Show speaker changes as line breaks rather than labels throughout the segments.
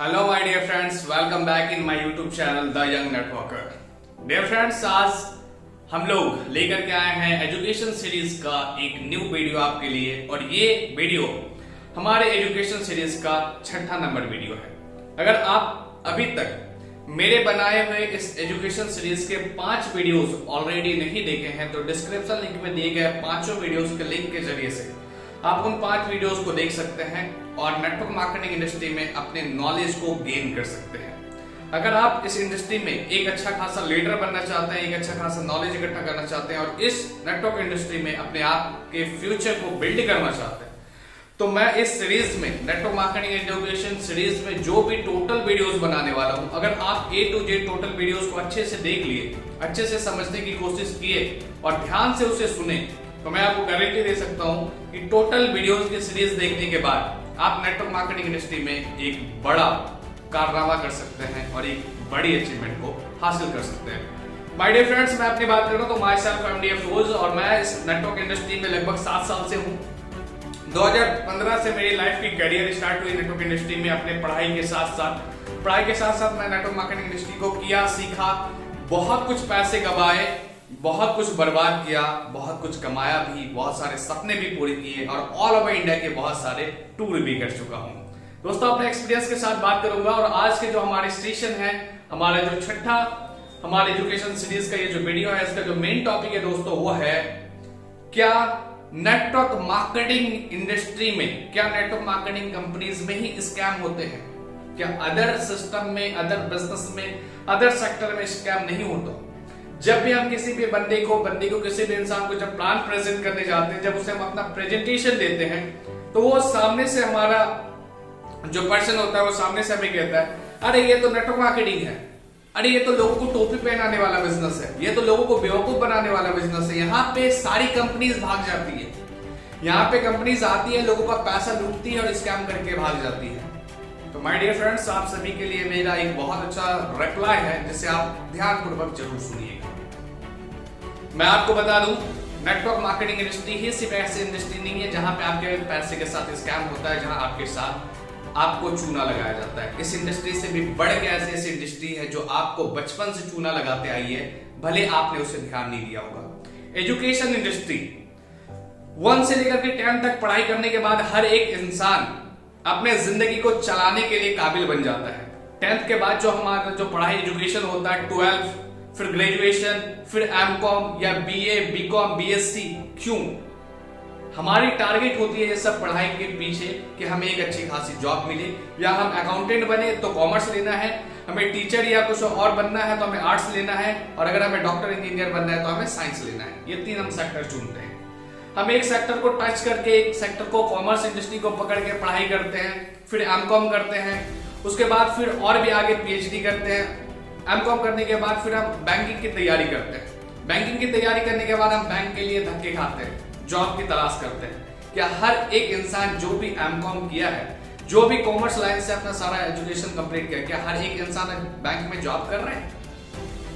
Hello my dear friends, welcome back in my YouTube channel the young networker. Dear friends, आज हम लोग लेकर के आए हैं एजुकेशन सीरीज का एक न्यू वीडियो आपके लिए, और ये वीडियो हमारे एजुकेशन सीरीज का 6ठा नंबर वीडियो है। अगर आप अभी तक मेरे बनाए हुए इस एजुकेशन सीरीज के 5 वीडियोस ऑलरेडी नहीं देखे हैं तो डिस्क्रिप्शन लिंक में दिए गए 5 वीडियोस के लिंक के जरिए से आप उन 5 वीडियोस को देख सकते हैं और नेटवर्क मार्केटिंग इंडस्ट्री में अपने नॉलेज को गेन कर सकते हैं। अगर आप इस इंडस्ट्री में एक अच्छा खासा लीडर बनना चाहते हैं, एक अच्छा खासा नॉलेज इकट्ठा करना चाहते हैं और इस नेटवर्क इंडस्ट्री में अपने आप के फ्यूचर को बिल्ड करना चाहते हैं, तो मैं इस सीरीज में नेटवर्क मार्केटिंग एजुकेशन सीरीज में जो भी टोटल वीडियोस बनाने वाला हूं, अगर आप A to Z total videos को अच्छे से देख लिए, अच्छे से समझने की कोशिश किए और ध्यान से उसे सुने, तो मैं आपको गारंटी दे सकता हूं कि टोटल वीडियोस की सीरीज देखने के बाद आप नेटवर्क मार्केटिंग इंडस्ट्री में एक बड़ा कारनामा कर सकते हैं और एक बड़ी अचीवमेंट को हासिल कर सकते हैं। माय डियर फ्रेंड्स, मैं अपनी बात करूं तो माई सेल्फ एमडी अफरोज, और मैं इस नेटवर्क इंडस्ट्री में लगभग 7 साल से हूं। 2015 से मेरी लाइफ की करियर स्टार्ट हुई नेटवर्क इंडस्ट्री में। अपने पढ़ाई के साथ साथ मैं नेटवर्क मार्केटिंग इंडस्ट्री को किया, सीखा, बहुत कुछ पैसे कमाए, बहुत कुछ बर्बाद किया, बहुत कुछ कमाया भी, बहुत सारे सपने भी पूरे किए और ऑल ओवर इंडिया के बहुत सारे टूर भी कर चुका हूं। दोस्तों, अपने एक्सपीरियंस के साथ बात करूंगा और आज के जो हमारे स्टेशन है, हमारे जो 6ठा हमारे एजुकेशन सीरीज का ये जो वीडियो है, इसका जो मेन टॉपिक है दोस्तों वो है क्या नेटवर्क मार्केटिंग इंडस्ट्री में, क्या नेटवर्क मार्केटिंग कंपनीज में ही स्कैम होते हैं? क्या अदर सिस्टम में, अदर बिजनेस में, अदर सेक्टर में स्कैम नहीं होता? जब भी हम किसी भी बंदे को किसी भी इंसान को जब प्लान प्रेजेंट करने जाते हैं, जब उसे हम अपना प्रेजेंटेशन देते हैं, तो वो सामने से हमारा जो पर्सन होता है वो सामने से हमें कहता है, अरे ये तो नेटवर्क मार्केटिंग है, अरे ये तो लोगों को टोपी पहनाने वाला बिजनेस है, ये तो लोगों को बेवकूफ बनाने वाला बिजनेस है। यहाँ पे सारी कंपनीज भाग जाती है, यहाँ पे कंपनीज आती है, लोगों का पैसा लूटती है और स्कैम करके भाग जाती है। तो माय डियर फ्रेंड्स, आप सभी के लिए मेरा एक बहुत अच्छा रिप्लाई है जिसे आप ध्यानपूर्वक जरूर सुनिएगा। मैं आपको बता दूं, नेटवर्क मार्केटिंग इंडस्ट्री ही सिर्फ ऐसी इंडस्ट्री नहीं है जहां पे आपके पैसे के साथ स्कैम होता है, जहां आपके साथ आपको चूना लगाया जाता है। इस इंडस्ट्री से भी बढ़ के ऐसी इंडस्ट्री है जो आपको बचपन से चूना लगाते आई है, भले आपने उसे ध्यान नहीं दिया होगा। एजुकेशन इंडस्ट्री 1 से लेकर के 10 तक पढ़ाई करने के बाद हर एक इंसान अपने जिंदगी को चलाने के लिए काबिल बन जाता है। 10th के बाद जो हमारा जो पढ़ाई एजुकेशन होता है, 12, फिर ग्रेजुएशन, फिर एमकॉम या बीए, बीकॉम, बीएससी, क्यों? हमारी टारगेट होती है ये सब पढ़ाई के पीछे कि हमें एक अच्छी खासी जॉब मिले, या हम अकाउंटेंट बने तो कॉमर्स लेना है, हमें टीचर या कुछ और बनना है तो हमें आर्ट्स लेना है, और अगर हमें डॉक्टर इंजीनियर बनना है तो हमें साइंस लेना है। ये 3 हम सेक्टर चुनते हैं। हम एक सेक्टर को टच करके, एक सेक्टर को, कॉमर्स इंडस्ट्री को पकड़ के पढ़ाई करते हैं, फिर एमकॉम करते हैं, उसके बाद फिर और भी आगे पीएचडी करते हैं। एमकॉम करने के बाद फिर हम बैंकिंग की तैयारी करते हैं। बैंकिंग की तैयारी करने के बाद हम बैंक के लिए धक्के खाते हैं, जॉब की तलाश करते हैं। क्या हर एक इंसान जो भी एमकॉम किया है, जो भी कॉमर्स लाइन से अपना सारा एजुकेशन कंप्लीट किया, क्या हर एक इंसान बैंक में जॉब कर रहे हैं?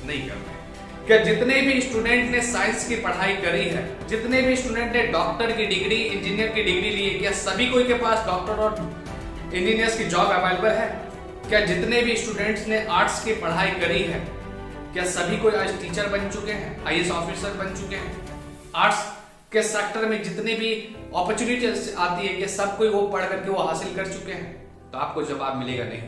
नहीं कर रहे। क्या जितने भी स्टूडेंट ने साइंस की पढ़ाई करी है, जितने भी स्टूडेंट ने डॉक्टर की डिग्री, इंजीनियर की डिग्री ली है, क्या सभी कोई के पास डॉक्टर और इंजीनियर्स की जॉब अवेलेबल है? क्या जितने भी स्टूडेंट्स ने आर्ट्स की पढ़ाई करी है, क्या सभी कोई आज टीचर बन चुके हैं, आईएएस ऑफिसर बन चुके हैं? आर्ट्स के सेक्टर में जितनी भी अपॉर्चुनिटीज आती है, क्या सब कोई वो पढ़ करके वो हासिल कर चुके हैं? तो आपको जवाब मिलेगा नहीं।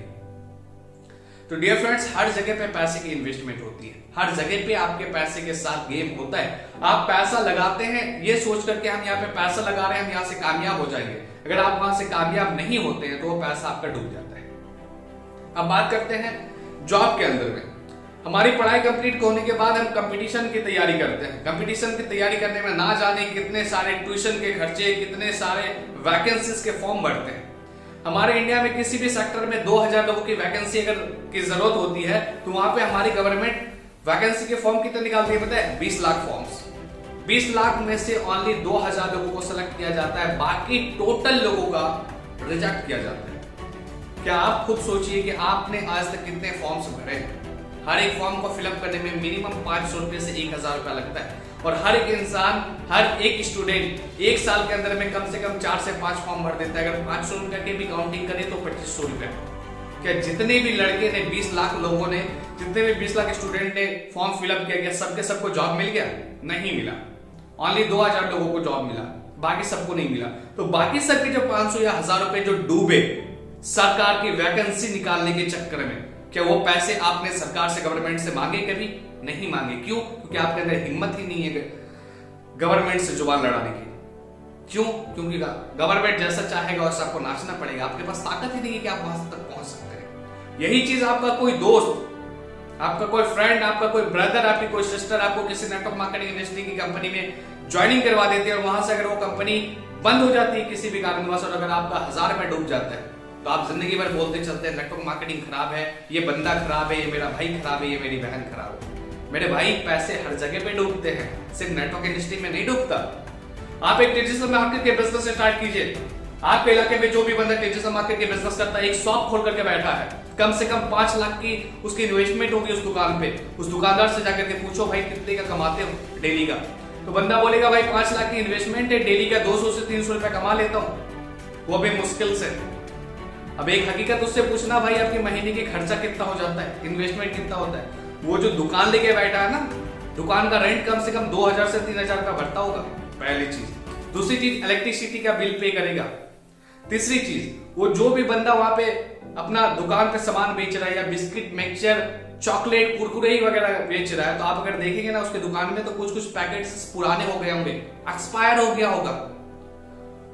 तो डियर फ्रेंड्स, हर जगह पे पैसे की इन्वेस्टमेंट होती है, हर जगह पे आपके पैसे के साथ गेम होता है। आप पैसा लगाते हैं ये सोच करके हम यहाँ पे पैसा लगा रहे हैं, हम यहाँ से कामयाब हो जाएंगे। अगर आप वहां से कामयाब नहीं होते हैं तो वो पैसा आपका डूब जाता है। अब बात करते हैं जॉब के अंदर में। हमारी पढ़ाई कंप्लीट होने के बाद हम कंपटीशन की तैयारी करते हैं। कंपटीशन की तैयारी करने में ना जाने कितने सारे ट्यूशन के खर्चे, कितने सारे वैकेंसीज के फॉर्म भरते हैं। हमारे इंडिया में किसी भी सेक्टर में 2000 लोगों की वैकेंसी अगर की जरूरत होती है तो वहां पे हमारी गवर्नमेंट वैकेंसी के फॉर्म कितने निकालती है पता है? 20 लाख फॉर्म्स। 20 लाख में से ओनली 2000 लोगों को सेलेक्ट किया जाता है, बाकी टोटल लोगों का रिजेक्ट किया जाता है। क्या आप खुद सोचिए कि आपने आज तक कितने फॉर्म्स भरे हैं? हर एक फॉर्म को फिलअप करने में मिनिमम 500 रुपए से 1000 रुपया लगता है, और हर एक इंसान, हर एक स्टूडेंट 1 साल के अंदर में कम से कम 4 से 5 फॉर्म भर देता है। अगर 500 रुपए की भी काउंटिंग करें तो 2500 रुपए। क्या जितने भी लड़के ने 20 लाख लोगों ने, जितने भी 20 लाख स्टूडेंट ने फॉर्म फिलअप किया, सबके सबको जॉब मिल गया? नहीं मिला। ओनली 2000 लोगों को जॉब मिला, बाकी सबको नहीं मिला। तो बाकी सबके जो 500 या 1000 रुपए जो डूबे सरकार की वैकेंसी निकालने के चक्कर में, क्या वो पैसे आपने सरकार से, गवर्नमेंट से मांगे? कभी नहीं मांगे। क्यों? क्योंकि आपके अंदर हिम्मत ही नहीं है गवर्नमेंट से जुबान लड़ाने की। क्यों? क्योंकि गवर्नमेंट जैसा चाहेगा वैसा आपको नाचना पड़ेगा। आपके पास ताकत ही नहीं है कि आप वहां तक पहुंच सकते हैं। यही चीज आपका कोई दोस्त, आपका कोई फ्रेंड, आपका कोई ब्रदर, आपकी कोई सिस्टर आपको किसी नेटवर्क मार्केटिंग इंडस्ट्री की कंपनी में ज्वाइनिंग करवा देती है और वहां से अगर वो कंपनी बंद हो जाती है किसी भी कारणवश और अगर आपका 1000 रुपए डूब जाता है तो आप जिंदगी भर बोलते चलते हैं नेटवर्क मार्केटिंग खराब है, ये बंदा खराब है, ये मेरा भाई खराब है, ये मेरी बहन खराब है। मेरे भाई, पैसे हर जगह पे डूबते हैं, सिर्फ नेटवर्क इंडस्ट्री में नहीं डूबता। आप एक डिजिटल मार्केट के बिजनेस स्टार्ट कीजिए। आपके इलाके में जो भी बंदा डिजिटल मार्केट के बिजनेस करता है, एक शॉप खोल करके बैठा है, कम से कम 5 लाख की उसकी इन्वेस्टमेंट होगी उस दुकान पे। उस दुकानदार से जाकर के पूछो भाई कितने का कमाते हो डेली का, तो बंदा बोलेगा भाई 5 लाख की इन्वेस्टमेंट है, डेली का 200 से 300 रुपए कमा लेता हूं, वो भी मुश्किल से। अब एक हकीकत उससे पूछना भाई आपके महीने की खर्चा कितना हो जाता है, इन्वेस्टमेंट कितना होता है। वो जो दुकान लेके बैठा है ना, दुकान का रेंट कम से कम 2000 से 3000 रुपया भरता होगा, पहली चीज। दूसरी चीज, इलेक्ट्रिसिटी का बिल पे करेगा। तीसरी चीज, वो जो भी बंदा वहां पे अपना दुकान पे सामान बेच रहा है या बिस्किट, मिक्सचर, चॉकलेट, कुरकुरे वगैरह बेच रहा है, तो आप अगर देखेंगे ना उसके दुकान में तो कुछ कुछ पैकेट्स पुराने हो गए होंगे, एक्सपायर हो गया होगा।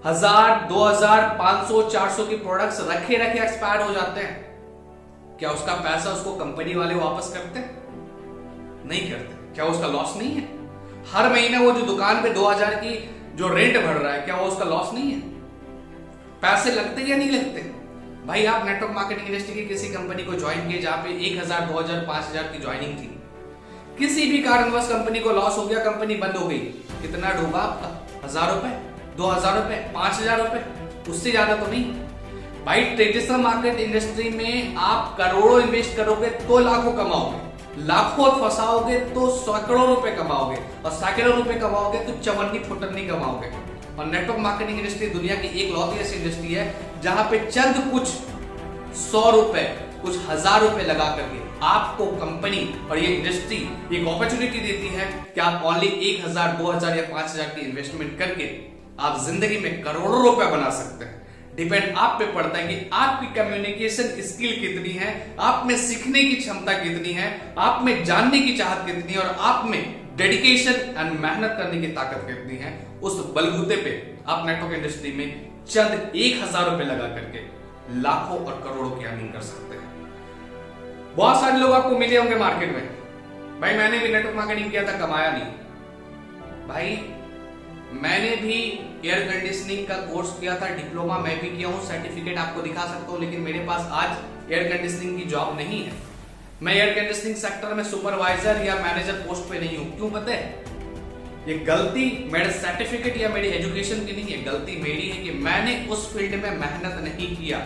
1000, 2000, 500, 400 की प्रोडक्ट्स रखे रखे एक्सपायर हो जाते हैं। क्या उसका पैसा उसको कंपनी वाले वापस करते हैं? नहीं करते। क्या उसका लॉस नहीं है? हर महीने वो जो दुकान पे 2000 की जो रेंट भर रहा है, क्या वो उसका लॉस नहीं है? पैसे लगते या नहीं लगते? भाई आप नेटवर्क मार्केटिंग इंडस्ट्री की किसी कंपनी को ज्वाइन किए जहां पे 1000, 2000, 5000 की ज्वाइनिंग थी, किसी भी कारणवश कंपनी को लॉस हो गया, कंपनी बंद हो गई, कितना डूबा आपका? 1000 रुपए, 2000 रुपए, 5000 रुपए, उससे ज्यादा तो नहीं। भाई ट्रेडिशनल मार्केट इंडस्ट्री में आप करोड़ों इन्वेस्ट करोगे तो लाखों कमाओगे, लाखों फंसाओगे तो सैकड़ों रुपए कमाओगे, और सैकड़ों रुपए कमाओगे तो चवन्नी फुटन्नी कमाओगे। और नेटवर्क मार्केटिंग इंडस्ट्री दुनिया की एक लौती ऐसी इंडस्ट्री है जहां पे चंद कुछ 100 रुपए, कुछ 1000 रुपए लगा करके आपको कंपनी और ये इंडस्ट्री एक अपॉर्चुनिटी देती है कि आप ओनली 1000, 2000 या 5000 की इन्वेस्टमेंट करके आप जिंदगी में करोड़ों रुपए बना सकते हैं। डिपेंड आप पे पड़ता है कि आपकी कम्युनिकेशन स्किल कितनी है, आप में सीखने की क्षमता कितनी है, आप में जानने की चाहत कितनी है और आप में डेडिकेशन एंड मेहनत करने की ताकत कितनी है। उस बलबूते पे आप नेटवर्क इंडस्ट्री में चंद 1000 रुपए लगा करके लाखों और करोड़ों की अर्निंग कर सकते हैं। बहुत सारे लोग आपको मिले होंगे मार्केट में, भाई मैंने भी नेटवर्क मार्केटिंग किया था, कमाया नहीं। भाई मैंने भी एयर कंडीशनिंग का कोर्स किया था, डिप्लोमा मैं भी किया हूं, सर्टिफिकेट आपको दिखा सकता हूं, लेकिन मेरे पास आज एयर कंडीशनिंग की जॉब नहीं है। मैं एयर कंडीशनिंग सेक्टर में सुपरवाइजर या मैनेजर पोस्ट पे नहीं हूं। क्यों पता है? ये गलती मेरे सर्टिफिकेट या मेरी एजुकेशन की नहीं है, गलती मेरी है कि मैंने उस फील्ड में मेहनत नहीं किया।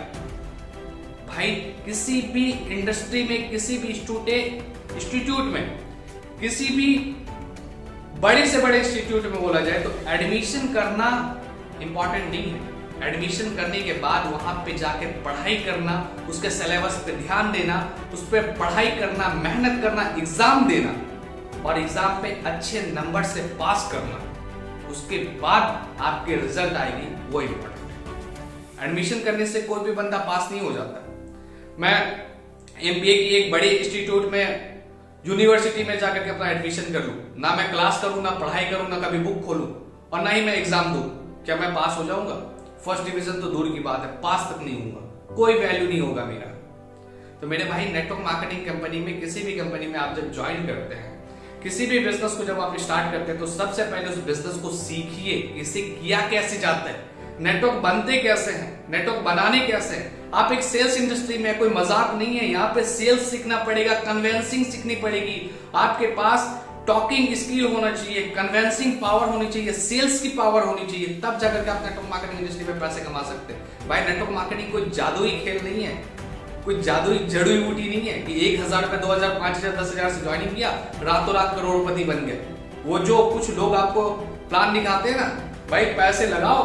भाई किसी भी इंडस्ट्री में, किसी भी इंस्टीट्यूट में, किसी भी बड़े से बड़े इंस्टीट्यूट में बोला जाए तो एडमिशन करना इंपॉर्टेंट नहीं है। एडमिशन करने के बाद वहां पे जाके पढ़ाई करना, उसके सिलेबस पे ध्यान देना, उस पर पढ़ाई करना, मेहनत करना, एग्जाम देना और एग्जाम पे अच्छे नंबर से पास करना, उसके बाद आपके रिजल्ट आएगी, वो इंपॉर्टेंट है। एडमिशन करने से कोई भी बंदा पास नहीं हो जाता। मैं एमबीए की एक बड़े इंस्टीट्यूट में, यूनिवर्सिटी में जाकर के अपना एडमिशन कर लूं, ना मैं क्लास करूं, ना पढ़ाई करूं, ना कभी बुक खोलूं और ना ही मैं एग्जाम दूं, क्या मैं पास हो जाऊंगा? फर्स्ट डिवीजन तो दूर की बात है, पास तक नहीं होऊंगा, कोई वैल्यू नहीं होगा मेरा। तो मेरे भाई नेटवर्क मार्केटिंग कंपनी में, किसी भी कंपनी में आप जब ज्वाइन करते हैं, किसी भी बिजनेस को जब आप स्टार्ट करते हैं, तो सबसे पहले उस बिजनेस को सीखिए, इसे किया कैसे जाता है, नेटवर्क बनते कैसे हैं, नेटवर्क बनाने कैसे हैं। आप एक सेल्स इंडस्ट्री में, कोई मजाक नहीं है, यहाँ पे सेल्स सीखना पड़ेगा, कन्वेंसिंग सीखनी पड़ेगी, आपके पास टॉकिंग स्किल होना चाहिए, कन्वेंसिंग पावर होनी चाहिए, सेल्स की पावर होनी चाहिए, तब जाकर के आप नेटवर्क मार्केटिंग इंडस्ट्री में पैसे कमा सकते हैं। भाई नेटवर्क मार्केटिंग कोई जादुई खेल नहीं है, कोई जादुई जड़ी बूटी नहीं है कि 1000 रुपए, 2000, 5000, 10,000 से ज्वाइनिंग किया, रातों रात करोड़पति बन गए। वो जो कुछ लोग आपको प्लान दिखाते हैं ना, भाई पैसे लगाओ,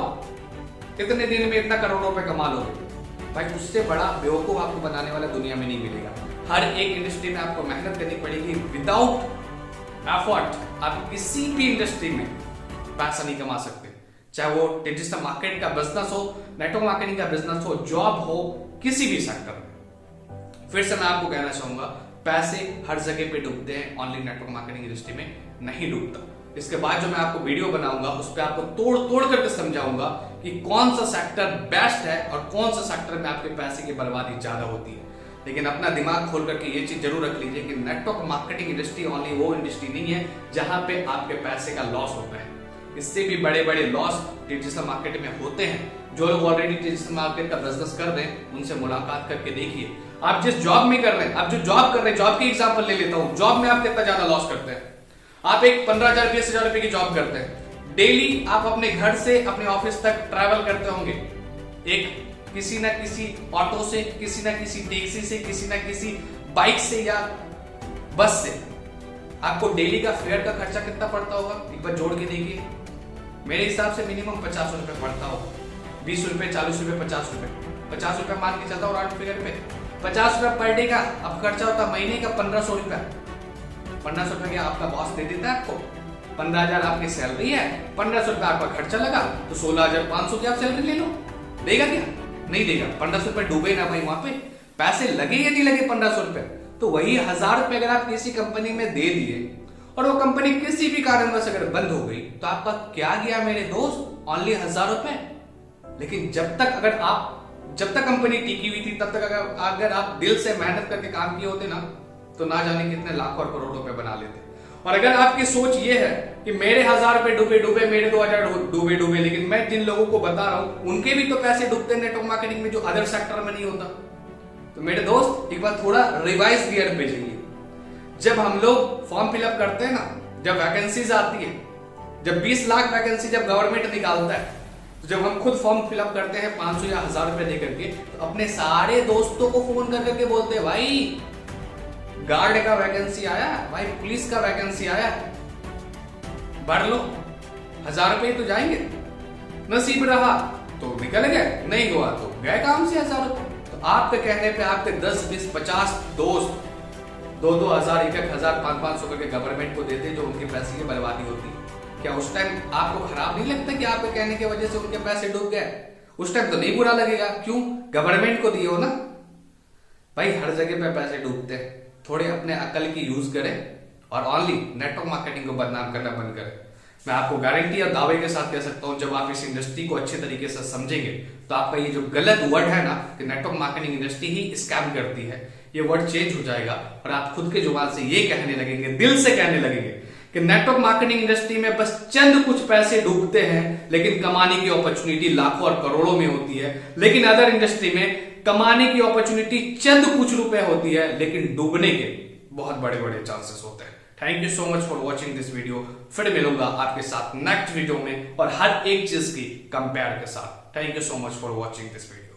कितने दिन में इतना करोड़ों रुपए कमा लोगे। भाई उससे बड़ा बेवकूफ आपको बनाने वाला दुनिया में नहीं मिलेगा। हर एक इंडस्ट्री में आपको मेहनत करनी पड़ेगी। विदाउट एफर्ट आप किसी भी इंडस्ट्री में पैसा नहीं कमा सकते, चाहे वो डिजिटल मार्केट का बिजनेस हो, नेटवर्क मार्केटिंग का बिजनेस हो, जॉब हो, किसी भी सेक्टर में। फिर से मैं आपको कहना चाहूंगा, पैसे हर जगह पे डूबते हैं, ओनली नेटवर्क मार्केटिंग इंडस्ट्री में नहीं डूबता। इसके बाद जो मैं आपको वीडियो बनाऊंगा उस पर आपको तोड़ तोड़ करके समझाऊंगा कि कौन सा सेक्टर बेस्ट है और कौन सा सेक्टर में आपके पैसे की बर्बादी ज्यादा होती है। लेकिन अपना दिमाग खोल करके ये चीज जरूर रख लीजिए कि नेटवर्क मार्केटिंग इंडस्ट्री ओनली वो इंडस्ट्री नहीं है जहां पे आपके पैसे का लॉस होता है। इससे भी बड़े बड़े लॉस डिजिटल मार्केट में होते हैं। जो लोग ऑलरेडी डिजिटल मार्केट का बिजनेस कर रहे हैं उनसे मुलाकात करके देखिए। आप जिस जॉब में कर रहे हैं, आप जो जॉब कर रहे हैं, जॉब की एग्जांपल ले लेता हूं, जॉब में आप कितना ज्यादा लॉस करते हैं। आप एक 15,000 20,000 रुपए की जॉब करते हैं, डेली आप अपने घर से अपने ऑफिस तक ट्रैवल करते होंगे, एक किसी ना किसी ऑटो से, किसी ना किसी टैक्सी से, किसी ना किसी बाइक से या बस से। आपको डेली का फेयर का खर्चा कितना पड़ता होगा, एक बार जोड़ के देखिए। मेरे हिसाब से मिनिमम 50 रुपए पड़ता होगा, 20 रुपए, 40 रुपए, 50 रुपए, 50 रुपए मान के चलता हूँ राउंड फिगर पे। 50 रुपए पर डे का अब खर्चा होता है, महीने का 1500 रुपए। 1500 रुपए क्या आपका बॉस दे देता है आपको? 15,000 आपकी सैलरी है, 1500 रुपए आपका खर्चा लगा तो 16,500 की आप सैलरी ले लो। देगा क्या? नहीं देगा। 1500 रुपए डूबे ना भाई, वहां पे पैसे लगे या नहीं लगे 1500 रुपए, तो वही 1000 रुपए अगर आप किसी कंपनी में दे दिए और वो कंपनी किसी भी कारणवश अगर बंद हो गई तो आपका क्या गया मेरे दोस्त? ओनली 1000 रुपए। लेकिन जब तक कंपनी टिकी हुई थी, तब तक अगर आप दिल से मेहनत करके काम किए होते ना, तो ना जाने कितने लाखों और करोड़ों रुपए बना लेते। और अगर आपकी सोच ये है कि मेरे 1000 रुपए डूबे, मेरे 2000 डूबे, लेकिन मैं जिन लोगों को बता रहा हूं उनके भी तो पैसे डूबते हैं नेटवर्क मार्केटिंग में, जो अदर सेक्टर में नहीं होता। तो मेरे दोस्त एक बार थोड़ा रिवाइज गियर पे जाइए। जब हम लोग फॉर्म फिलअप करते हैं ना, जब वैकेंसीज आती है, जब 20 लाख वैकेंसी जब गवर्नमेंट निकालता है, तो जब हम खुद फॉर्म फिलअप करते हैं 500 या 1000 रुपए दे करके, तो अपने सारे दोस्तों को फोन कर करके बोलते हैं, भाई गार्ड का वैकेंसी आया, भाई पुलिस का वैकेंसी आया, भर लो, 1000 रुपए तो जाएंगे। नसीब रहा तो निकल गए, नहीं हुआ तो गए काम से 1000 रुपए। तो आपके कहने पे आपके 10 20 50 दोस्त 2-2 हजार, 1-1 हजार, 500 करके गवर्नमेंट को देते, जो उनके पैसे की बर्बादी होती। क्या उस टाइम आपको खराब नहीं लगता कि आपके कहने की वजह से उनके पैसे डूब गए? उस टाइम तो नहीं बुरा लगेगा, क्यों? गवर्नमेंट को दिए हो ना। भाई हर जगह पे पैसे डूबते हैं, थोड़े अपने अकल की यूज करें और ओनली नेटवर्क मार्केटिंग को बदनाम करना बंद करें। मैं आपको गारंटी और दावे के साथ कह सकता हूं, जब आप इस इंडस्ट्री को अच्छे तरीके से समझेंगे तो आपका ये जो गलत वर्ड है ना कि नेटवर्क मार्केटिंग इंडस्ट्री ही स्कैम करती है, ये वर्ड चेंज हो जाएगा और आप खुद के जुबान से ये कहने लगेंगे, दिल से कहने लगेंगे कि नेटवर्क मार्केटिंग इंडस्ट्री में बस चंद कुछ पैसे डूबते हैं, लेकिन कमाने की अपॉर्चुनिटी लाखों और करोड़ों में होती है। लेकिन अदर इंडस्ट्री में कमाने की अपॉर्चुनिटी चंद कुछ रुपए होती है, लेकिन डूबने के बहुत बड़े बड़े चांसेस होते हैं। Thank you so much for watching this video. फिर मिलूंगा आपके साथ नेक्स्ट वीडियो में और हर एक चीज की कंपेयर के साथ। Thank you so much for watching this video.